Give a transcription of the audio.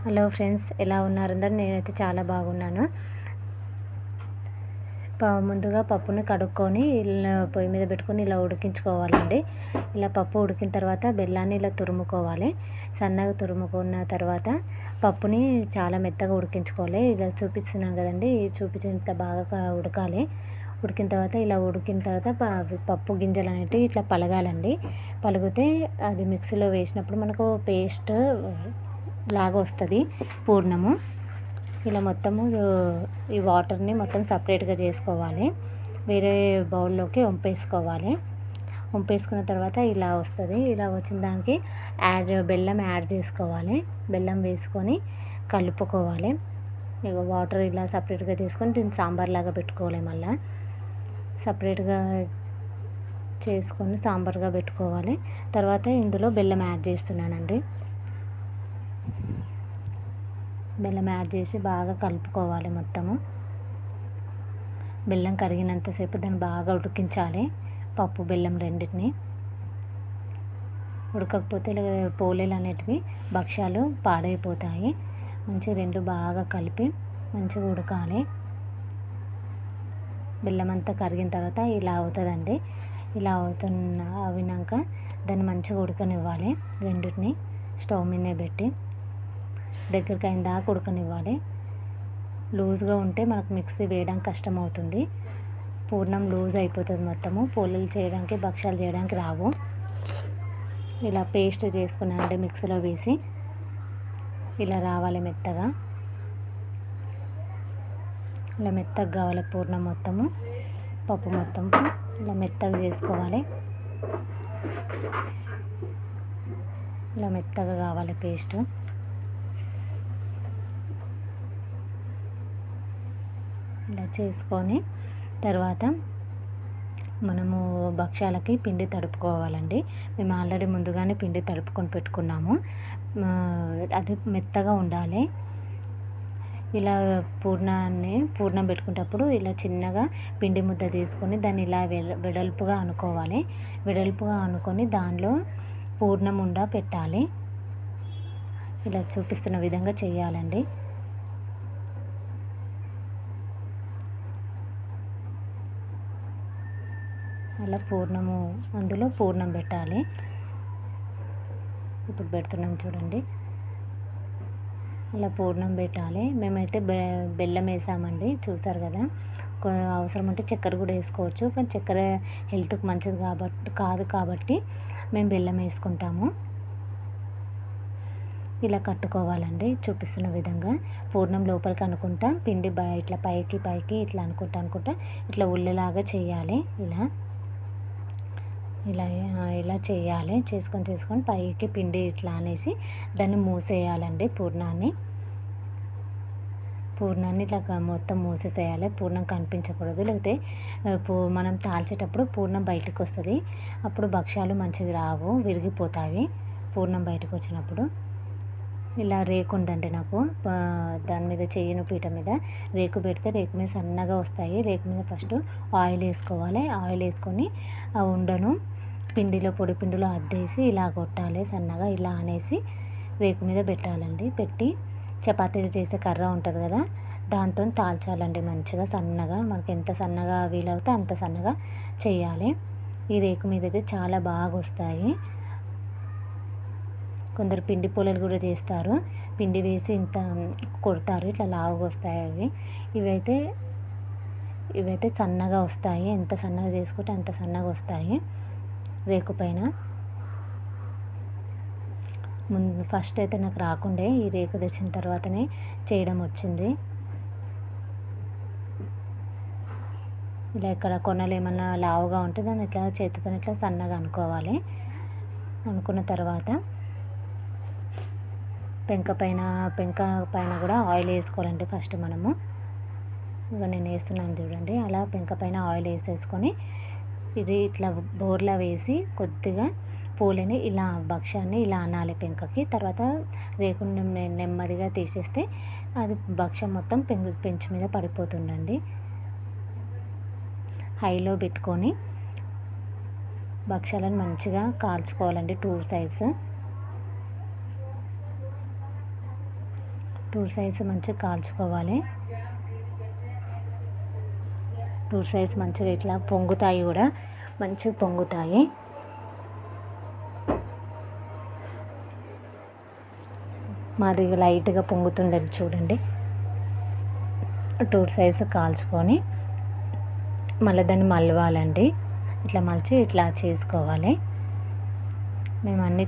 Hello friends, ఎలా ఉన్నారు అందరు? నేనైతే చాలా బాగున్నాను. ముందుగా పప్పుని కడుక్కొని ఇలా పొయ్యి మీద పెట్టుకొని ఇలా ఉడికించుకోవాలండి. ఇలా పప్పు ఉడికిన తర్వాత బెల్లాన్ని ఇలా తురుముకోవాలి. సన్నగా తురుముకున్న తర్వాత పప్పుని చాలా మెత్తగా ఉడికించుకోవాలి. ఇలా చూపిస్తున్నాను కదండి, చూపించినంత బాగా ఉడకాలి. ఉడికిన తర్వాత ఇలా ఉడికిన తర్వాత పప్పు గింజలు అనేటివి ఇట్లా పలగాలండి. పలిగితే అది మిక్సీలో వేసినప్పుడు మనకు పేస్ట్ లాగా వస్తుంది పూర్ణము. ఇలా మొత్తము ఈ వాటర్ని మొత్తం సపరేట్గా చేసుకోవాలి. వేరే బౌల్లోకి వంపేసుకోవాలి. వంపేసుకున్న తర్వాత ఇలా వస్తుంది. ఇలా వచ్చిన దానికి బెల్లం యాడ్ చేసుకోవాలి. బెల్లం వేసుకొని కలుపుకోవాలి. ఇక వాటర్ ఇలా సపరేట్గా చేసుకొని దీన్ని సాంబార్ లాగా పెట్టుకోవాలి. మళ్ళీ సపరేట్గా చేసుకొని సాంబార్గా పెట్టుకోవాలి. తర్వాత ఇందులో బెల్లం యాడ్ చేస్తున్నానండి. బెల్లం యాడ్ చేసి బాగా కలుపుకోవాలి. మొత్తము బెల్లం కరిగినంతసేపు దాన్ని బాగా ఉడికించాలి. పప్పు బెల్లం రెండింటిని ఉడకకపోతే పోలేలు అనేటివి భక్ష్యాలు పాడైపోతాయి. మంచిగా రెండు బాగా కలిపి మంచిగా ఉడకాలి. బెల్లం అంతా కరిగిన తర్వాత ఇలా అవుతుందండి. ఇలా అవినాక దాన్ని మంచిగా ఉడకనివ్వాలి. రెండింటిని స్టవ్ మీద పెట్టి దగ్గరికి అయిన దాకా ఉడకనివ్వాలి. లూజ్గా ఉంటే మనకు మిక్సీ వేయడానికి కష్టమవుతుంది. పూర్ణం లూజ్ అయిపోతుంది. మొత్తము పోలీలు చేయడానికి భక్ష్యాలు చేయడానికి రావు. ఇలా పేస్ట్ చేసుకున్నానంటే మిక్సీలో వేసి ఇలా రావాలి మెత్తగా. ఇలా మెత్తగా కావాలి పూర్ణం మొత్తము. పప్పు మొత్తం ఇలా మెత్తగా చేసుకోవాలి. ఇలా మెత్తగా కావాలి పేస్ట్. ఇలా చేసుకొని తర్వాత మనము భక్ష్యాలకి పిండి తడుపుకోవాలండి. మేము ఆల్రెడీ ముందుగానే పిండి తడుపుకొని పెట్టుకున్నాము. అది మెత్తగా ఉండాలి. ఇలా పూర్ణం పెట్టుకునేటప్పుడు ఇలా చిన్నగా పిండి ముద్ద తీసుకొని దాన్ని ఇలా వెడల్పుగా అనుకోవాలి. వెడల్పుగా అనుకొని దానిలో పూర్ణం ఉండ పెట్టాలి. ఇలా చూపిస్తున్న విధంగా చేయాలండి. అలా అందులో పూర్ణం పెట్టాలి. ఇప్పుడు పెడుతున్నాం చూడండి. అలా పూర్ణం పెట్టాలి. మేమైతే బెల్లం వేసామండి, చూసారు కదా. అవసరం అంటే చక్కెర కూడా వేసుకోవచ్చు, కానీ చక్కెర హెల్త్కి మంచిది కాదు కాబట్టి మేము బెల్లం వేసుకుంటాము. ఇలా కట్టుకోవాలండి చూపిస్తున్న విధంగా. పూర్ణం లోపలికి అనుకుంటా పిండి ఇట్లా పైకి ఇట్లా అనుకుంటా ఇట్లా ఉల్లలాగా చేయాలి. ఇలా చేయాలి. చేసుకొని పైకి పిండి ఇట్లా అనేసి దాన్ని మూసేయాలండి. పూర్ణాన్ని ఇట్లా మొత్తం మూసేసేయాలి. పూర్ణం కనిపించకూడదు. లేకపోతే మనం తాల్చేటప్పుడు పూర్ణం బయటకు వస్తుంది. అప్పుడు భక్ష్యాలు మంచిగా రావు, విరిగిపోతాయి. పూర్ణం బయటకు వచ్చినప్పుడు ఇలా రేకు ఉందండి నాకు, దాని మీద చెయ్యను పీట మీద రేకు పెడితే రేకు మీద సన్నగా వస్తాయి. రేకు మీద ఫస్ట్ ఆయిల్ వేసుకోవాలి. ఆయిల్ వేసుకొని ఆ ఉండను పొడి పిండిలో అద్దేసి ఇలా కొట్టాలి. సన్నగా ఇలా అనేసి రేకు మీద పెట్టాలండి. పెట్టి చపాతీలు చేసే కర్ర ఉంటుంది కదా, దాంతో తాల్చాలండి మంచిగా సన్నగా. మనకి ఎంత సన్నగా వీలవుతే అంత సన్నగా చేయాలి. ఈ రేకు మీద అయితే చాలా బాగా వస్తాయి. కొందరు పిండి పొలలు కూడా చేస్తారు. పిండి వేసి ఇంత కొడతారు, ఇట్లా లావుగా వస్తాయి అవి. ఇవైతే సన్నగా వస్తాయి. ఎంత సన్నగా చేసుకుంటే అంత సన్నగా వస్తాయి. రేకు పైన ఫస్ట్ అయితే నాకు రాకుండే, ఈ రేకు తెచ్చిన తర్వాతనే చేయడం వచ్చింది. ఇలా ఇక్కడ కొనలు ఏమన్నా లావుగా ఉంటే దాన్ని ఇట్లా చేతితో ఇట్లా సన్నగా అనుకోవాలి. అనుకున్న తర్వాత పెంక పైన కూడా ఆయిల్ వేసుకోవాలండి. ఫస్ట్ మనము నేను వేస్తున్నాను చూడండి. అలా పెంక పైన ఆయిల్ వేసేసుకొని ఇది ఇట్లా బోర్లా వేసి కొద్దిగా పూలని ఇలా భక్ష్యాన్ని ఇలా అనాలి పెంకకి. తర్వాత రేకుని నెమ్మదిగా తీసేస్తే అది భక్ష్యం మొత్తం పెంచు మీద పడిపోతుందండి. హైలో పెట్టుకొని భక్ష్యాలను మంచిగా కాల్చుకోవాలండి 2 సైడ్స్. టూ సైడ్స్ మంచిగా కాల్చుకోవాలి. టూ సైడ్స్ మంచిగా ఇట్లా పొంగుతాయి కూడా, మంచిగా పొంగుతాయి. మాది లైట్గా పొంగుతుండదు చూడండి. టూ సైడ్స్ కాల్చుకొని మళ్ళీ దాన్ని మలవాలండి. ఇట్లా మలిచి ఇట్లా చేసుకోవాలి. మేము అన్నీ